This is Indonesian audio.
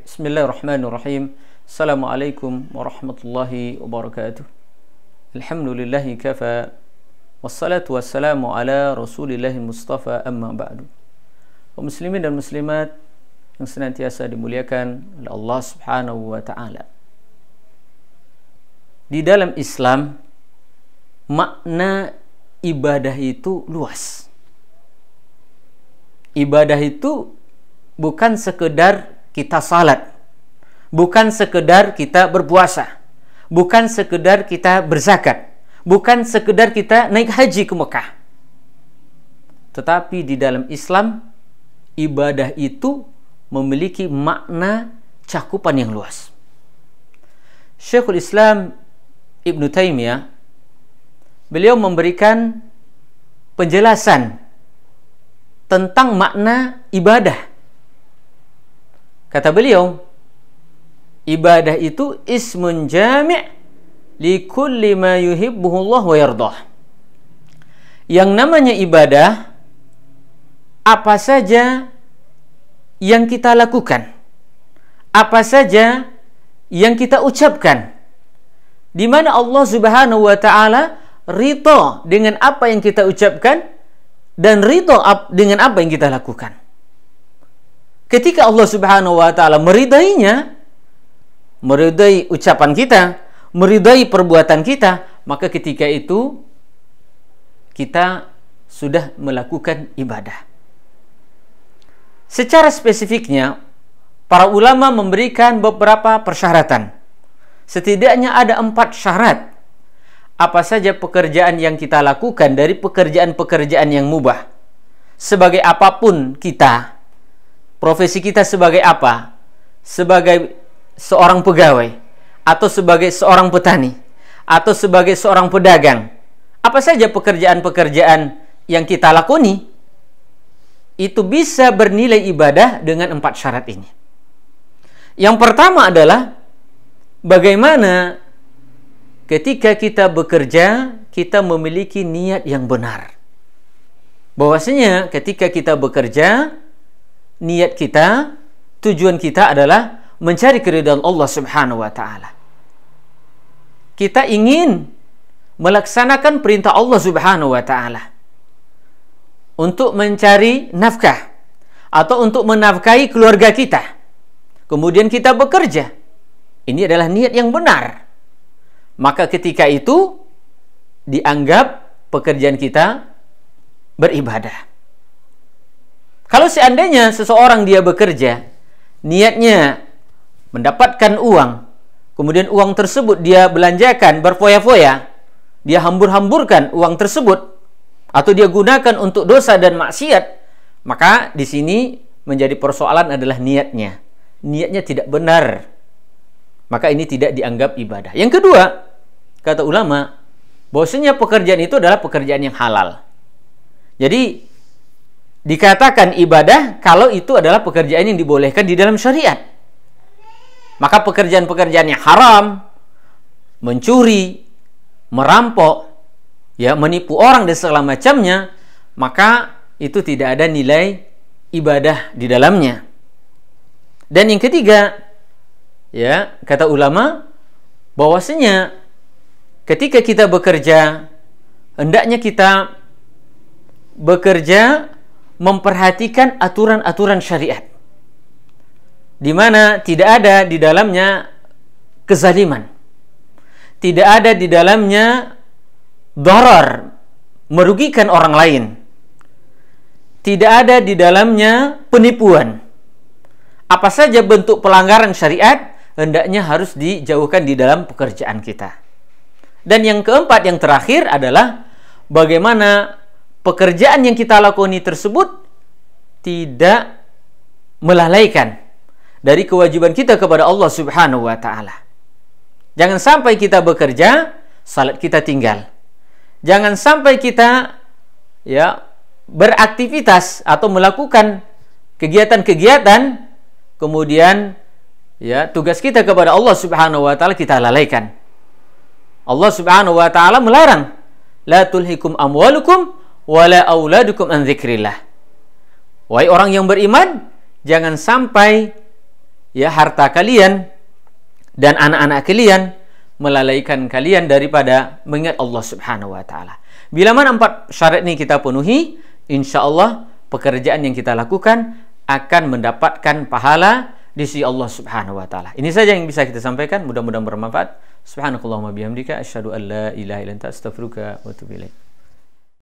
Bismillahirrahmanirrahim. Assalamualaikum warahmatullahi wabarakatuh. Alhamdulillahi kafa. Wassalatu wassalamu ala rasulillahi mustafa amma ba'du. Kaum muslimin dan muslimat yang senantiasa dimuliakan oleh Allah subhanahu wa ta'ala. Di dalam Islam, makna ibadah itu luas. Ibadah itu bukan sekedar kita salat, bukan sekedar kita berpuasa, bukan sekedar kita berzakat, bukan sekedar kita naik haji ke Mekah. Tetapi di dalam Islam, ibadah itu memiliki makna cakupan yang luas. Syekhul Islam Ibn Taimiyah, beliau memberikan penjelasan tentang makna ibadah. Kata beliau, ibadah itu ismun jami' li kulli ma yuhibbuhu Allah wa yardah. Yang namanya ibadah, apa saja yang kita lakukan, apa saja yang kita ucapkan, di mana Allah subhanahu wa ta'ala ridha dengan apa yang kita ucapkan dan ridha dengan apa yang kita lakukan. Ketika Allah subhanahu wa ta'ala meridainya, meridai ucapan kita, meridai perbuatan kita, maka ketika itu kita sudah melakukan ibadah. Secara spesifiknya, para ulama memberikan beberapa persyaratan. Setidaknya ada 4 syarat. Apa saja pekerjaan yang kita lakukan dari pekerjaan-pekerjaan yang mubah. Sebagai apapun kita, profesi kita sebagai apa? Sebagai seorang pegawai, atau sebagai seorang petani, atau sebagai seorang pedagang. Apa saja pekerjaan-pekerjaan yang kita lakoni, itu bisa bernilai ibadah dengan 4 syarat ini. Yang pertama adalah bagaimana ketika kita bekerja, kita memiliki niat yang benar. Bahwasanya ketika kita bekerja, niat kita, tujuan kita adalah mencari keridhaan Allah subhanahu wa ta'ala. Kita ingin melaksanakan perintah Allah subhanahu wa ta'ala untuk mencari nafkah atau untuk menafkahi keluarga kita. Kemudian kita bekerja. Ini adalah niat yang benar. Maka ketika itu dianggap pekerjaan kita beribadah. Kalau seandainya seseorang dia bekerja, niatnya mendapatkan uang, kemudian uang tersebut dia belanjakan berfoya-foya, dia hambur-hamburkan uang tersebut, atau dia gunakan untuk dosa dan maksiat, maka di sini menjadi persoalan adalah niatnya. Niatnya tidak benar. Maka ini tidak dianggap ibadah. Yang kedua, kata ulama, bahwasanya pekerjaan itu adalah pekerjaan yang halal. Jadi dikatakan ibadah kalau itu adalah pekerjaan yang dibolehkan di dalam syariat. Maka pekerjaan-pekerjaan yang haram, mencuri, merampok, ya, menipu orang dan segala macamnya, maka itu tidak ada nilai ibadah di dalamnya. Dan yang ketiga, ya, kata ulama, bahwasanya ketika kita bekerja, hendaknya kita bekerja memperhatikan aturan-aturan syariat, di mana tidak ada di dalamnya kezaliman, tidak ada di dalamnya darar, merugikan orang lain, tidak ada di dalamnya penipuan. Apa saja bentuk pelanggaran syariat hendaknya harus dijauhkan di dalam pekerjaan kita. Dan yang keempat, yang terakhir adalah bagaimana pekerjaan yang kita lakoni tersebut tidak melalaikan dari kewajiban kita kepada Allah subhanahu wa ta'ala. Jangan sampai kita bekerja, salat kita tinggal. Jangan sampai kita, ya, beraktivitas atau melakukan kegiatan-kegiatan, kemudian, ya, tugas kita kepada Allah subhanahu wa ta'ala kita lalaikan. Allah subhanahu wa ta'ala melarang, la tulhikum amwalukum wala auladukum an dzikrillah. Wahai orang yang beriman, jangan sampai, ya harta kalian dan anak-anak kalian melalaikan kalian daripada mengingat Allah Subhanahu wa taala. Bila mana 4 syarat ini kita penuhi, insya-Allah pekerjaan yang kita lakukan akan mendapatkan pahala di sisi Allah Subhanahu wa taala. Ini saja yang bisa kita sampaikan, mudah-mudahan bermanfaat. Subhanakallahumma bihamdika asyhadu an la ilaha illa anta astaghfiruka wa atubu ilaik.